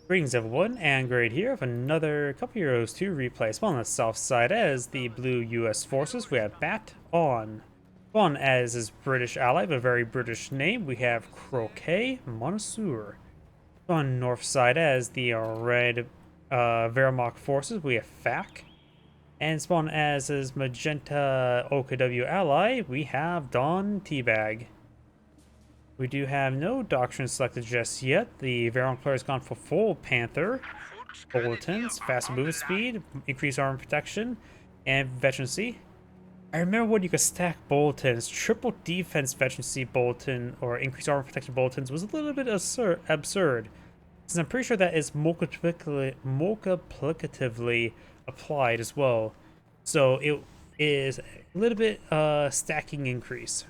Greetings everyone, and Grade here with another couple heroes to replay. Spawn on the south side as the blue US forces, we have BatON. Spawn as his British ally, but a very British name, we have CroqueMonsieur. On north side as the red Wehrmacht forces, we have FAC. And spawn as his magenta OKW ally, we have Teabag. We do have no doctrine selected just yet. The Veron player has gone for full Panther, bulletins, faster movement speed, increased armor protection, and veterancy. I remember when you could stack bulletins. Triple defense veterancy bulletin or increased armor protection bulletins was a little bit absurd. Since I'm pretty sure that is multiplicatively applied as well. So it is a little bit stacking increase.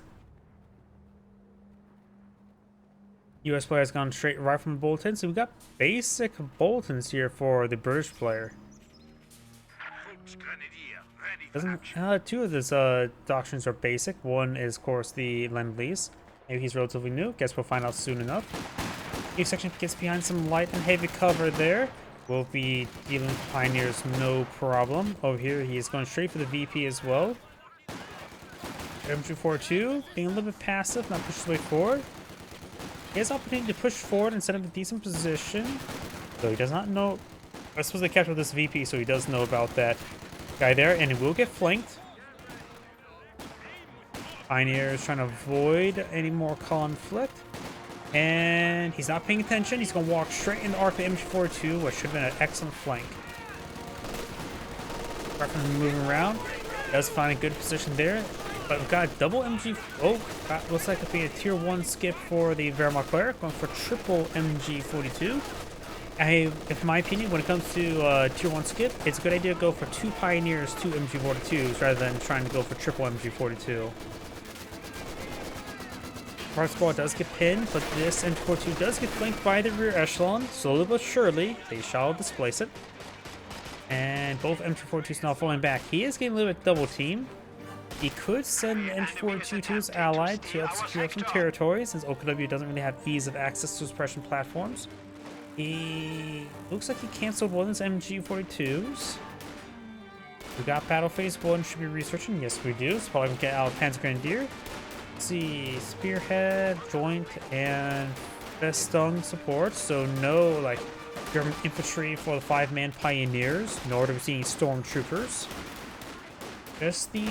US player has gone straight right from the bulletin, so we got basic bulletins here for the British player. Two of his doctrines are basic. One is, of course, the Lend-Lease. Maybe he's relatively new. Guess we'll find out soon enough. Each section gets behind some light and heavy cover there. We'll be dealing with Pioneers no problem. Over here, he is going straight for the VP as well. MG42 being a little bit passive, not push his way forward. He has opportunity to push forward and set up a decent position. So he does not know. I suppose they captured this VP, so he does know about that guy there, and he will get flanked. Pioneer is trying to avoid any more conflict. And he's not paying attention. He's going to walk straight into arc the MG42, which should have been an excellent flank. Apart from moving around, does find a good position there. But we've got a double MG. Oh, that looks like it'll be a tier 1 skip for the Wehrmacht player, going for triple MG42. In my opinion, when it comes to tier 1 skip, it's a good idea to go for 2 Pioneers, 2 MG42s, rather than trying to go for triple MG42. Our squad does get pinned, but this MG42 does get flanked by the rear echelon. Slowly but surely, they shall displace it. And both MG42s now falling back. He is getting a little bit double teamed. He could send the MG42 to his ally to help secure some territory, since OKW doesn't really have ease of access to suppression platforms. He looks like he canceled one of his MG42s. We got Battle Phase 1, should be researching. Yes, we do. So probably we can get out Panzer Grenadier. Let's see, Spearhead, Joint, and BatON support. So no, like, German infantry for the 5-man Pioneers, nor do we see any Stormtroopers. Just the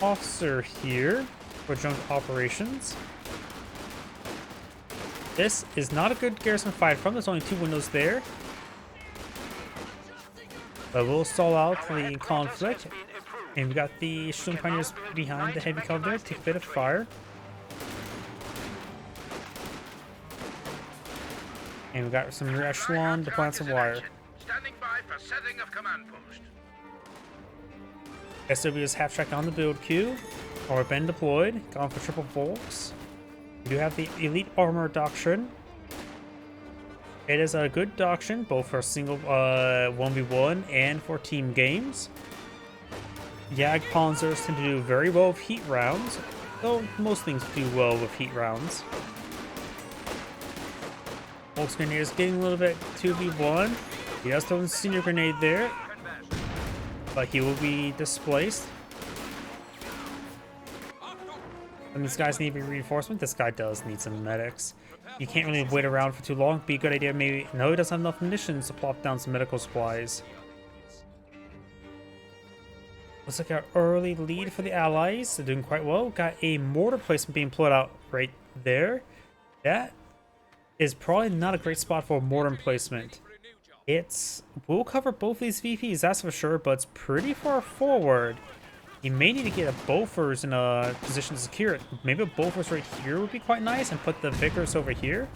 officer here for junk operations. This is not a good garrison to fight from. There's only 2 windows there. But we'll stall out the conflict. And we've got the Student Pioneers behind the heavy cover there. Take a bit of fire. And we've got some rear echelon to plant some wire. Standing by for setting of command post. SW is half-tracked on the build queue, or been deployed, gone for triple Volks. We do have the Elite Armor Doctrine. It is a good doctrine, both for single 1v1 and for team games. Panzers tend to do very well with heat rounds, though most things do well with heat rounds. Volks Grenadier is getting a little bit 2v1. He does throw a senior grenade there, but he will be displaced. And these guys need reinforcement. This guy does need some medics. You can't really wait around for too long. Be a good idea, maybe. No, he doesn't have enough munitions to plop down some medical supplies. Looks like our early lead for the allies. They're doing quite well. Got a mortar placement being pulled out right there. That is probably not a great spot for a mortar placement. We'll cover both these VPs, that's for sure, but it's pretty far forward. You may need to get a Bofors in a position to secure it. Maybe a Bofors right here would be quite nice, and put the Vickers over here.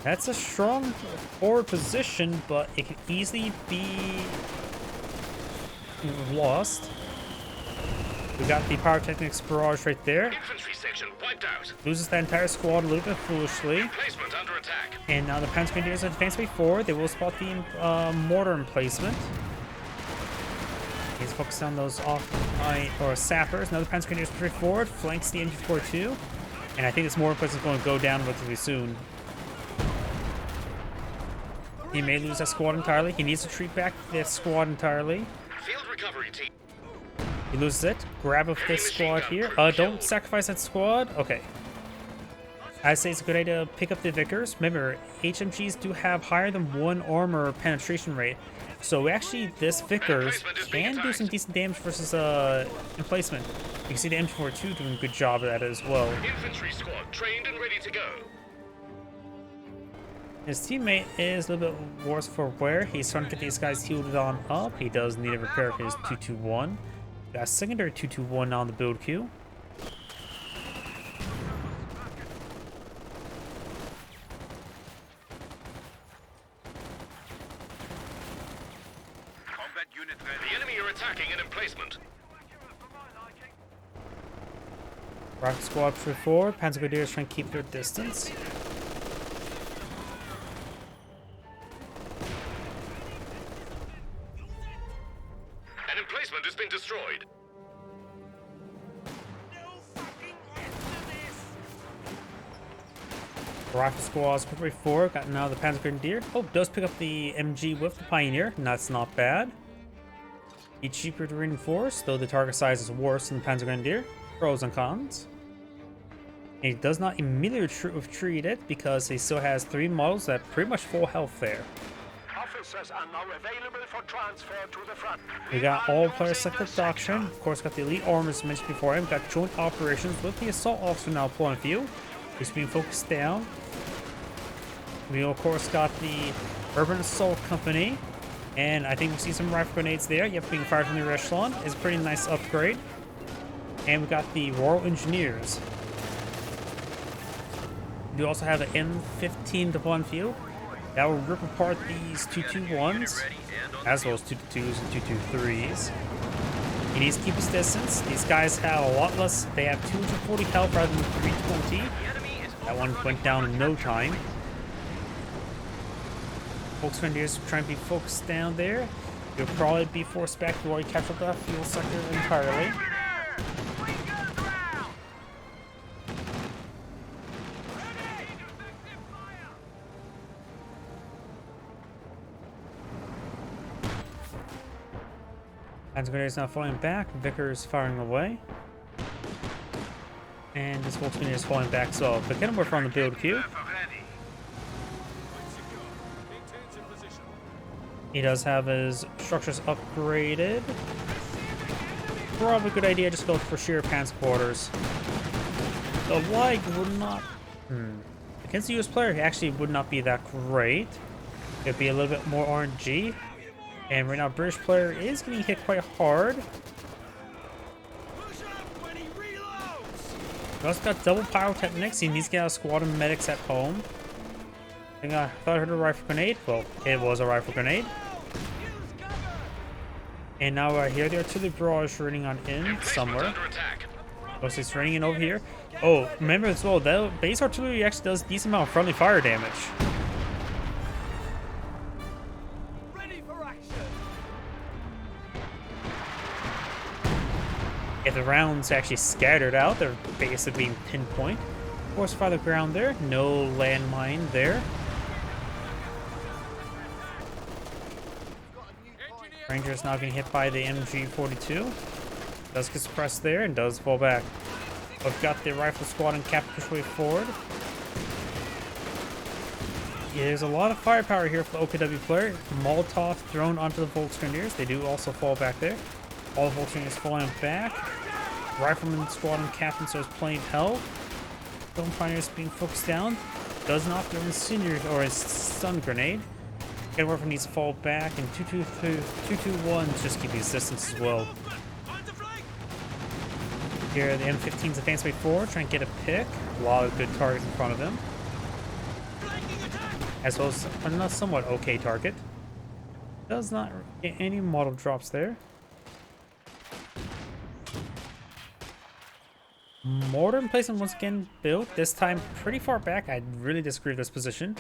That's a strong forward position, but it could easily be lost. We got the Pyrotechnics barrage right there. Infantry section wiped out. Loses that entire squad a little bit foolishly. Placement under attack. And now the Panzer Grenadiers advance way forward. They will spot the mortar emplacement. He's focused on those sappers. Now the Panzer Grenadiers push forward, flanks the MG42. And I think this mortar emplacement is going to go down relatively soon. He may lose that squad entirely. He needs to retreat back this squad entirely. Field recovery team. He loses it. Grab of this squad here. Don't sacrifice that squad. Okay. I'd say it's a good idea to pick up the Vickers. Remember, HMGs do have higher than 1 armor penetration rate. So actually, this Vickers can do some decent damage versus emplacement. You can see the M42 doing a good job at it as well. Infantry squad trained and ready to go. His teammate is a little bit worse for wear. He's trying to get these guys healed on up. He does need a repair of his 221. Got a secondary 221 on the build queue. Combat unit ready. The enemy are attacking an emplacement. Rocket squad for 4. Panzer Grenadiers trying to keep their distance. An emplacement has been destroyed. Rifle squads for 4. Got now the Panzer Grenadier. Oh, does pick up the MG with the Pioneer. That's not bad. Be cheaper to reinforce, though the target size is worse than the Panzer Grenadier. Pros and cons. And he does not immediately retreat it because he still has 3 models that are pretty much full health there. Officers are now available for transfer to the front. We got all players selected doctrine. Of course, got the elite armors mentioned before him. Got joint operations with the assault officer now pulling a few. He's being focused down. We of course got the Urban Assault Company, and I think we see some rifle grenades there. Yep, being fired from the echelon is a pretty nice upgrade. And we got the Royal Engineers. We also have an M15 to one field that will rip apart these 221s, as well as 222s and 223s. He needs to keep his distance. These guys have a lot less. They have 240 health rather than 320. That one went down in no time. Folks Grenadiers trying to be focused down there. You'll probably be forced back to already capture that fuel sector entirely. Panzer Grenadiers now falling back. Vickers firing away. And this Volkswagen is falling back, so but get him work on the build queue. He does have his structures upgraded. Probably a good idea just go for sheer pants quarters. The lag would not. Against the US player, he actually would not be that great. It'd be a little bit more RNG. And right now, British player is getting hit quite hard. He also got double pyrotechnics. He needs to get a squad of medics at home. I thought I heard a rifle grenade. Well, it was a rifle grenade. And now I hear the artillery barrage running on in somewhere. Oh, so it's running in over here. Oh, remember as well, that base artillery actually does a decent amount of friendly fire damage. If the rounds actually scattered out, they're basically being pinpoint. Force fire the ground there. No landmine there. Ranger is now getting hit by the MG42. Does get suppressed there and does fall back. We've got the rifle squad and cap push way forward. Yeah, there's a lot of firepower here for the OKW player. Molotov thrown onto the Volksgrenadiers. They do also fall back there. All the Volksgrenadiers falling back. Rifleman squad and captain starts playing hell. Stone Pioneers being focused down. Does not throw incendiary or his stun grenade. Edward needs to fall back, and 221s just keep his distance as well. Here, the M15's advanced way forward, trying to get a pick. A lot of good targets in front of him. As well as a somewhat okay target. Does not get any model drops there. Mortar emplacement once again built, this time pretty far back. I really disagree with this position.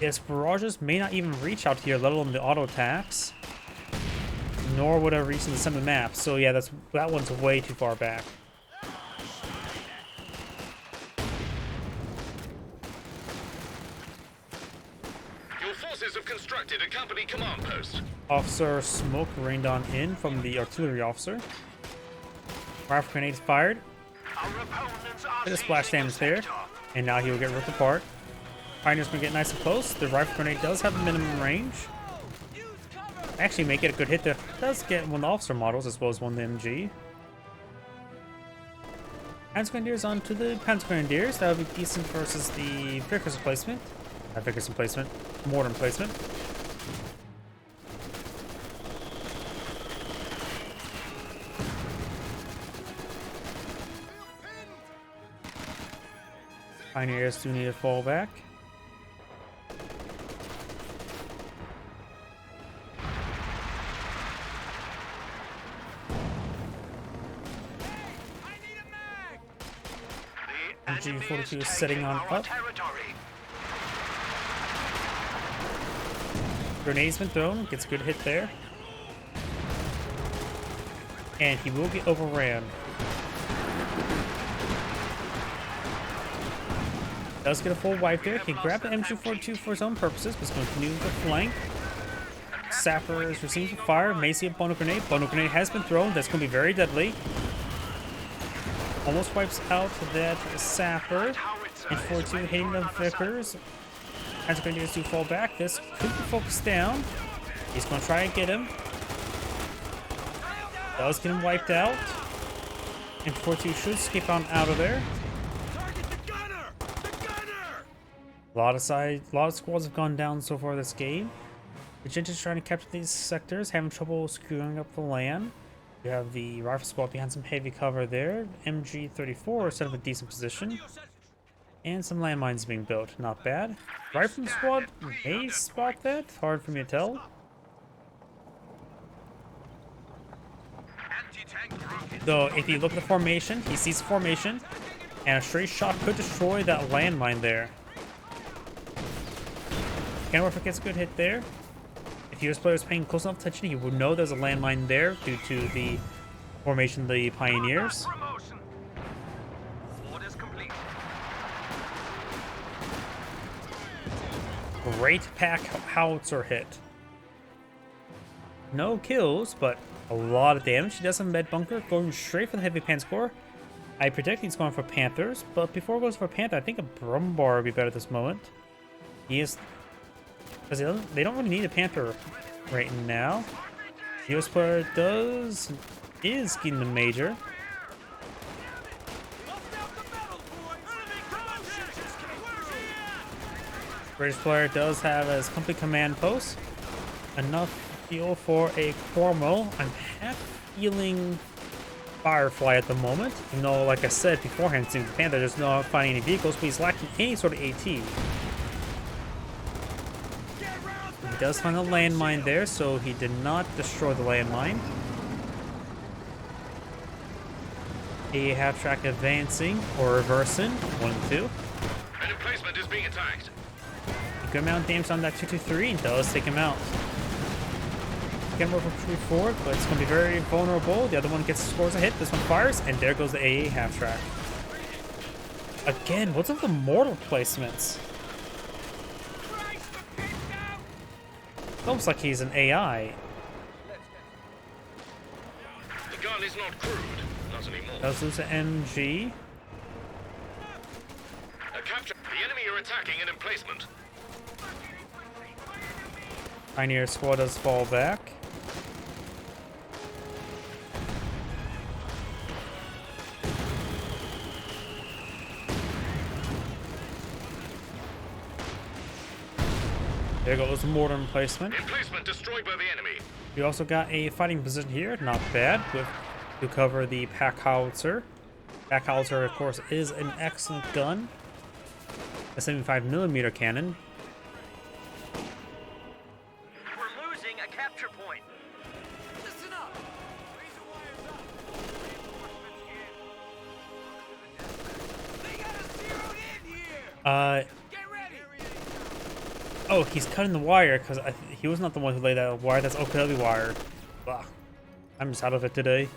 Its barrages may not even reach out here, let alone the auto attacks. Nor would have reached in the center of the map. So yeah, that one's way too far back. forces have constructed a company command post. Officer smoke rained on in from the artillery officer. Rifle grenades fired. Our opponents are Bit of splash seizing the damage there. sector. And now he will get ripped apart. Pioneer's gonna get nice and close. The rifle grenade does have a minimum range. Actually, may get a good hit there. Does get one of the officer models as well as one of the MG. Panzer Grenadiers onto the Panzer Grenadiers. That would be decent versus the Vickers replacement. Vickers replacement. Mortar replacement. Pioneers do need to fall back. MG42 is setting on up. Grenade's been thrown, gets a good hit there. And he will get overran. Does get a full wipe there. He can grab the MG42 for his own purposes, but he's going to continue to flank. Sapper is receiving fire. May see a Bono Grenade. Bono Grenade has been thrown. That's going to be very deadly. Almost wipes out that Sapper. And 42 hitting the Vickers. As Grenadiers do fall back, this could be focused down. He's going to try and get him. Does get him wiped out. And 42 should escape on out of there. A lot of squads have gone down so far this game. Magenta's trying to capture these sectors, having trouble screwing up the land. You have the rifle squad behind some heavy cover there. MG34 set up a decent position. And some landmines being built. Not bad. Rifle squad may spot that. Hard for me to tell. Though, if you look at the formation, he sees the formation. And a straight shot could destroy that landmine there. Kenworth gets a good hit there. If US player was paying close enough attention, he would know there's a landmine there due to the formation of the Pioneers. Great pack howitzer hit. No kills, but a lot of damage. He does have a med bunker going straight for the heavy pan score. I predict he's going for Panthers, but before he goes for Panther, I think a Brumbar would be better at this moment. He is... because they don't really need a Panther right now. The US player is getting the major. British player does have as company command post enough fuel for a Cormo. I'm half feeling Firefly at the moment, even though, like I said beforehand, seeing the Panther, there's not finding any vehicles, but he's lacking any sort of AT. He does find a landmine there, so he did not destroy the landmine. A half-track advancing or reversing, 1 and 2. An emplacement is being attacked. A good amount of damage on that 223 and does take him out. Again, we're retreat forward, but it's going to be very vulnerable. The other one scores a hit. This one fires, and there goes the AA half-track. Again, what's up with the mortar placements? Almost like he's an AI. The gun is not crude, not anymore. Does lose an MG. A capture. The enemy are attacking an emplacement. Pioneer squad does fall back. There goes the mortar emplacement. Emplacement destroyed by the enemy. We also got a fighting position here, not bad, with to cover the pack howitzer. Pack howitzer, of course, is an excellent gun. A 75mm cannon. We're losing a capture point. Listen up. They got us zeroed in here. Get ready. Oh, he's cutting the wire because he was not the one who laid that wire. That's OKW wire. Ugh. I'm just out of it today.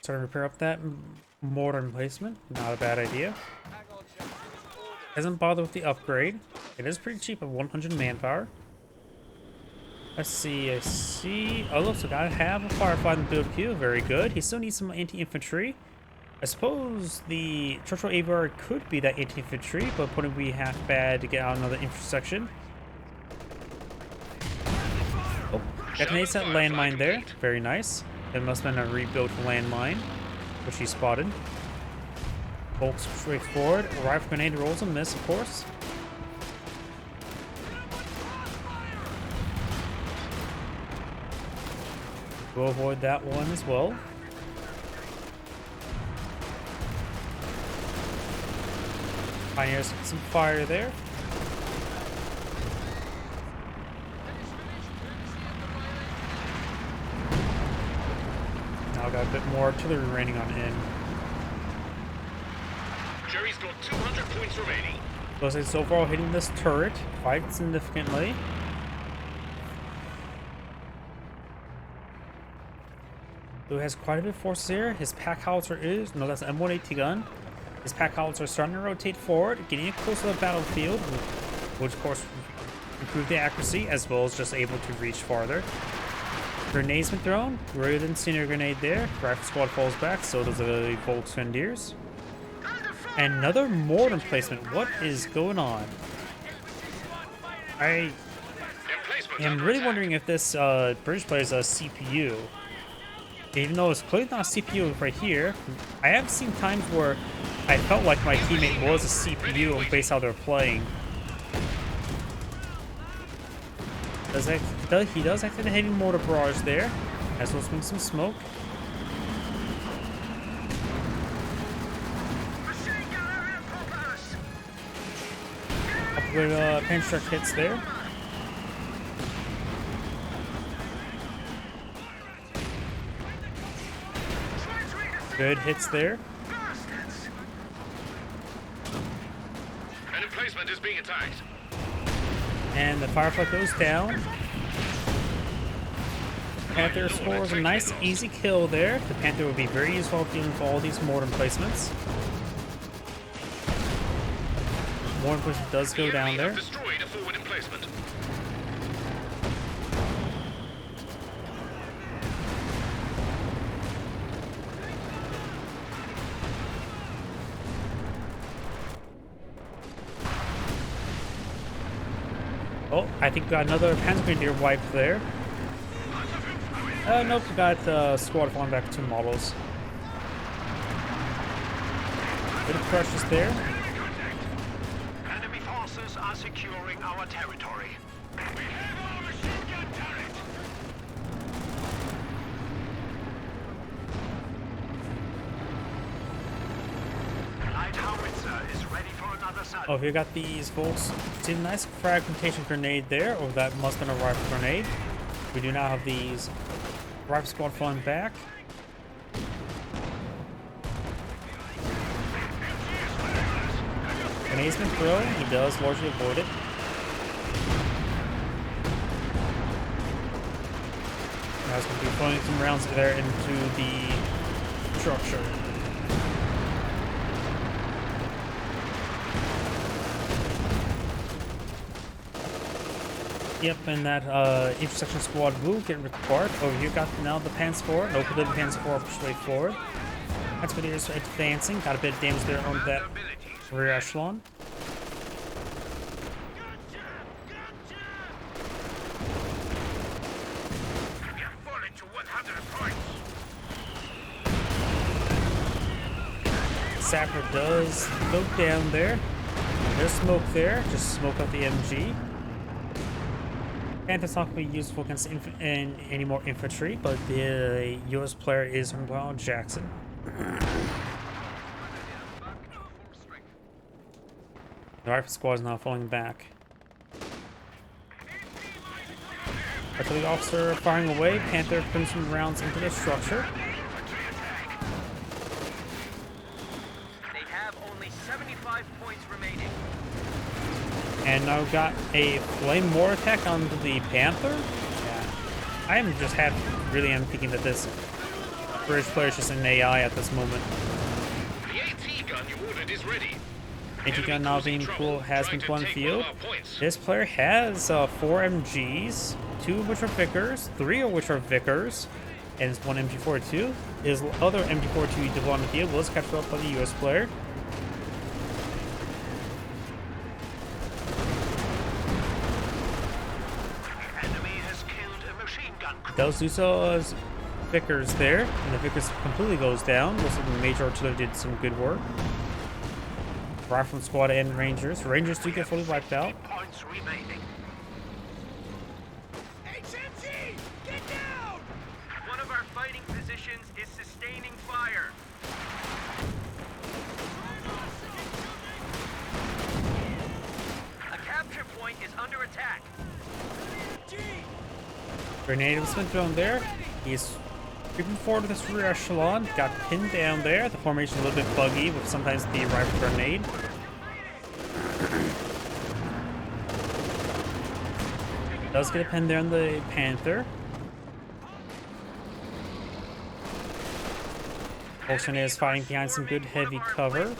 Try to repair up that mortar emplacement. Not a bad idea. Hasn't bothered with the upgrade. It is pretty cheap at 100 manpower. Let's see, I see. Oh, looks like I have a Firefly in the build queue. Very good. He still needs some anti-infantry. I suppose the Churchill Aviar could be that anti-infantry, but wouldn't be half bad to get out another intersection. Oh, detonates that landmine there. Very nice. It must have been a rebuilt landmine, which he spotted. Bolts straight forward. Rifle grenade rolls a miss, of course. We'll avoid that one as well. Pioneers get some fire there. Now got a bit more artillery raining on in. Jerry's got 200 points remaining. Looks like it's overall hitting this turret quite significantly. Who has quite a bit of forces here. His pack howitzer is, no, that's an M180 gun. His pack howitzer is starting to rotate forward, getting it close to the battlefield, which of course improve the accuracy as well as just able to reach farther. Grenade's been thrown. Greater than senior grenade there. Rifle squad falls back, so does the Volksgrenadiers. And another mortar emplacement. What is going on? I am really wondering if this British player is a CPU. Even though it's clearly not a CPU right here, I have seen times where I felt like my teammate was a CPU based on how they're playing. He does activate the heavy mortar barrage there, as well as making some smoke. Couple good pinch truck hits there. Good hits there. An emplacement is being attacked. And the Firefly goes down. Panther scores a nice, easy kill there. The Panther will be very useful dealing with all these mortar emplacements. Mortar emplacement does go down there. Destroyed a forward emplacement. Oh, I think we got another Panzergrenadier wipe there. Nope, we got squad falling back 2 models. Bit of crushes there. Enemy forces are securing our territory. We have our machine gun turret. Light howitzer is ready for another salvo. Oh, we got these Volks. See a nice fragmentation grenade there, or that must have been a rifle grenade. We do now have these rifle squad falling back. Grenade's been thrown. He does largely avoid it. Now he's going to be throwing some rounds there into the structure. Yep, and that intersection squad will get required. Oh, you got now the Pants 4. Open the Pants 4 straight forward. That's what it is advancing. Got a bit of damage there on that rear echelon. Sapper does go down there. There's smoke there. Just smoke out the MG. Panther's not going to be useful against any more infantry, but the US player is Lord Jackson. The rifle squad is now falling back. Artillery officer firing away. Panther putting some rounds into the structure. They have only 75 points remaining. And now we've got a flame mortar attack onto the Panther. Yeah, I am just really am thinking that this British player is just an AI at this moment. The AT gun you ordered is ready. AT gun now being cool has been put on the field. Points. This player has 4 MGs, 2 of which are Vickers, 3 of which are Vickers, and 1 MG42. His other MG42 deployed on the field was captured up by the US player. Enemy has killed a machine gun crew. Does do so as Vickers there, and the Vickers completely goes down. Looks like the major artillery did some good work. Rifle squad and Rangers. Rangers do get fully wiped out. Points remaining. HMG! Get down! One of our fighting positions is sustaining fire. A capture point is under attack. Grenade was been thrown there. He's creeping forward with this rear echelon. Got pinned down there. The formation is a little bit buggy with sometimes the rifle grenade. Does get a pin there on the Panther. Olsen is fighting behind some good heavy cover.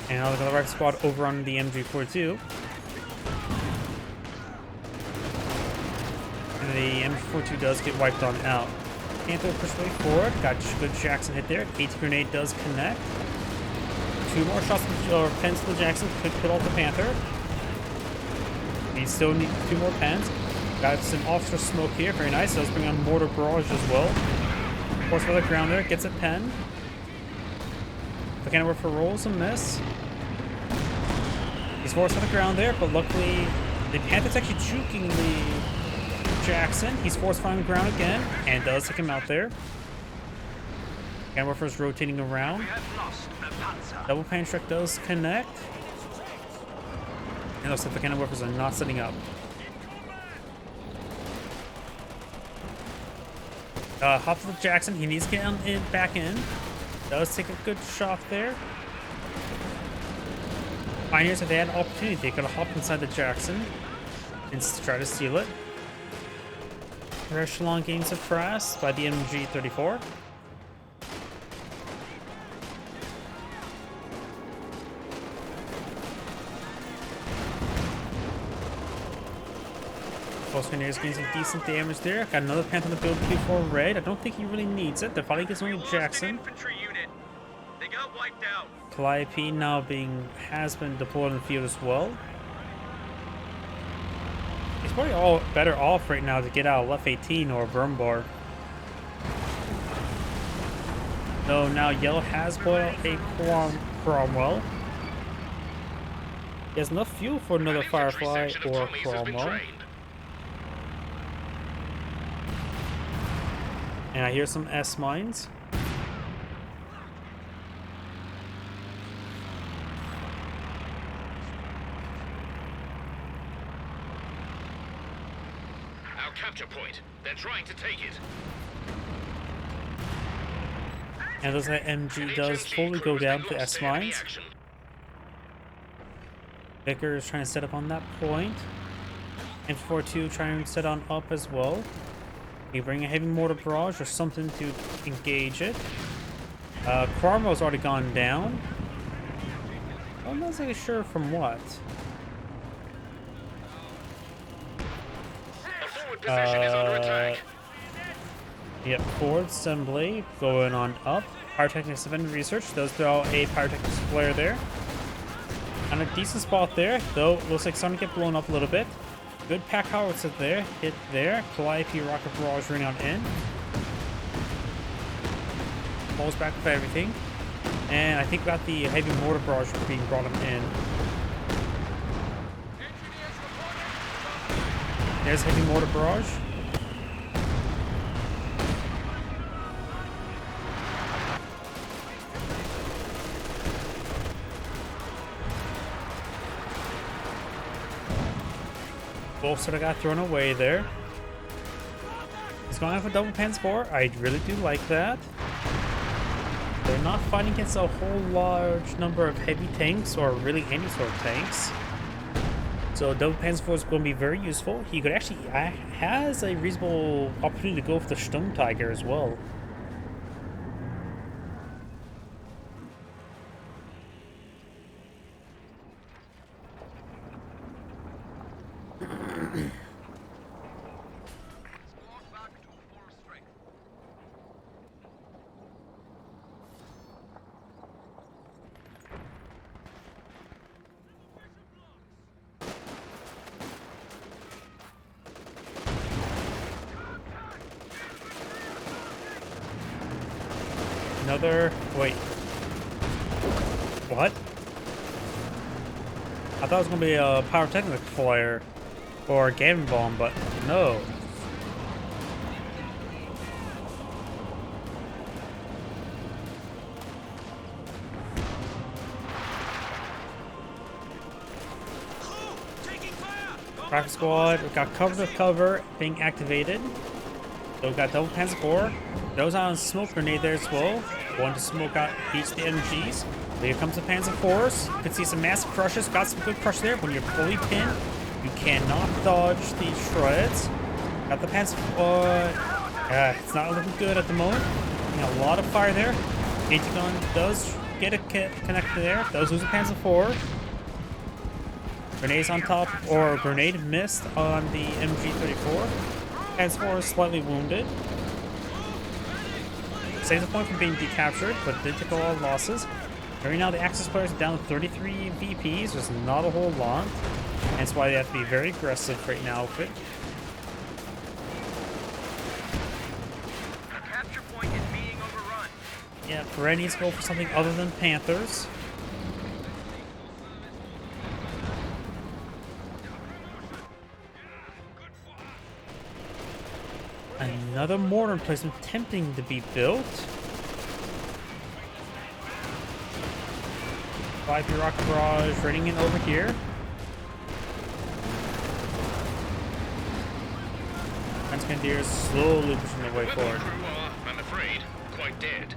And now the rifle squad over on the MG42. And the MG42 does get wiped on out. Panther pushed way forward. Got good Jackson hit there. AT grenade does connect. 2 more shots or pens to the Jackson could kill off the Panther. He still needs 2 more pens. Got some offshore smoke here. Very nice. Does bring on mortar barrage as well. Force by the ground there. Gets a pen. The cannon work for rolls a miss. He's forced on the ground there, but luckily the Panther's actually juking the Jackson. He's forced on the ground again and does take him out there. Cannon work is rotating around. We have lost a Panzer. Double pan truck does connect. And looks like the cannon workers are not setting up. Hop to the Jackson. He needs to get back in. Does take a good shot there. Pioneers, if they had an opportunity, they could have hopped inside the Jackson and try to steal it. Rear echelon getting suppressed by the MG34. Grenadiers getting some decent damage there. Got another Panther on the build before red. I don't think he really needs it. They're fighting against only Jackson. Infantry unit. They got wiped out. Calliope now has been deployed in the field as well. He's probably all better off right now to get out of left 18 or Brumbar. Though now Yellow has bought out a Cromwell. He has enough fuel for another Firefly or Cromwell. And I hear some S mines. Our capture point. They're trying to take it. And as that MG does fully go down to S mines. Vicker is trying to set up on that point. M42 trying to set on up as well. You bring a heavy mortar barrage or something to engage it. Cromwell's already gone down. I'm not exactly sure from what. A forward position is under attack. Yep, forward assembly going on up. Pyrotechnics Defender Research does throw a pyrotechnics flare there. On a decent spot there, though looks like starting to get blown up a little bit. Good pack howitzer there, hit there. Calliope rocket barrage ring on in. Falls back with everything. And I think we got the heavy mortar barrage being brought in. There's heavy mortar barrage. Both sort of got thrown away there. He's going for double pan spore. I really do like that. They're not fighting against a whole large number of heavy tanks or really any sort of tanks. So double Panzer is going to be very useful. He could actually has a reasonable opportunity to go for the Sturm Tiger as well. Another... wait. What? I thought it was going to be a pyrotechnic flare or a Gavin bomb, but no. Rocket Squad, we got cover to cover being activated. So we got double Panzer IV. Those on smoke grenade there as well. One to smoke out each of the MGs. Here comes the Panzer IVs. You can see some massive crushes. Got some good crush there. When you're fully pinned, you cannot dodge the shreds. Got the Panzer it's not looking good at the moment. A lot of fire there. AT gun does get a connected there. Does lose a Panzer IV. Grenades on top, or grenade missed on the MG34. Panzer IV is slightly wounded. Saves a point from being decaptured, but did take a lot of losses. Right now, the Axis players are down to 33 VPs. There's not a whole lot. That's why they have to be very aggressive right now with it. The capture point is being overrun. Yeah, Red needs to go for something other than Panthers. Another mortar emplacement tempting to be built. 5 rocket barrage running in over here. Transcandiers slowly pushing their way forward. Crew are, I'm afraid, quite dead.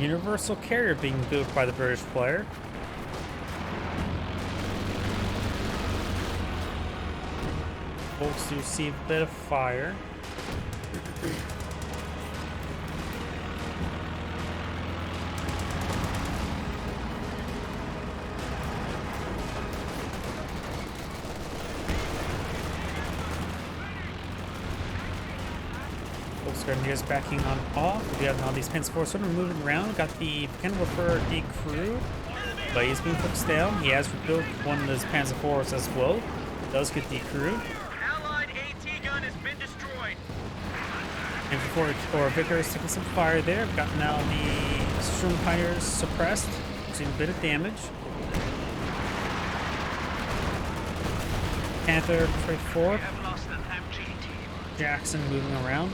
Universal carrier being built by the British player. Folks do see a bit of fire. Grenadiers backing on off. We have now these Panzer IV sort of moving around. Got the kind of refer the crew, but he's being focused down. He has rebuilt one of his Panzer IVs as well. Does get the crew. Allied AT gun has been destroyed. And before or Vicker is taking some fire there. We've got now the Sturm Pioneers suppressed. Doing a bit of damage. Panther straight forward. Have lost an MG team. Jackson moving around.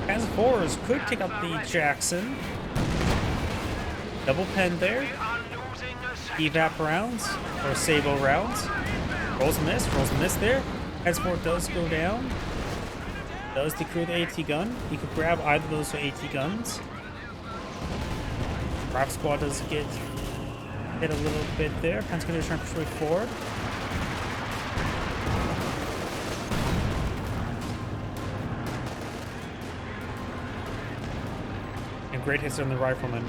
Panzer IVs could take out the Jackson. Double pen there. Evap rounds, or Sabo rounds. Rolls a miss there. Panzer IV does go down. Does decrew the AT gun. You could grab either of those AT guns. Rock Squad does get hit a little bit there. Panzer going to try and push way forward. Great hits on the rifleman.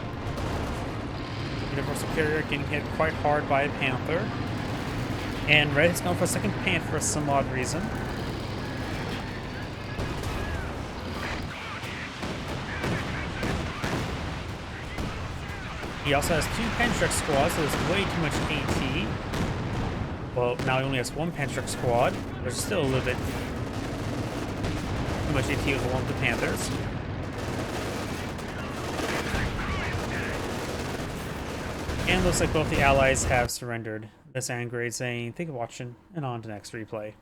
Universal carrier getting hit quite hard by a Panther. And Red has gone for a second Panther for some odd reason. He also has 2 Pantrek squads, so there's way too much AT. Well, now he only has 1 Pantrek squad. There's still a little bit too much AT with one of the Panthers. And looks like both the allies have surrendered. This Angrade saying, thank you for watching, and on to next replay.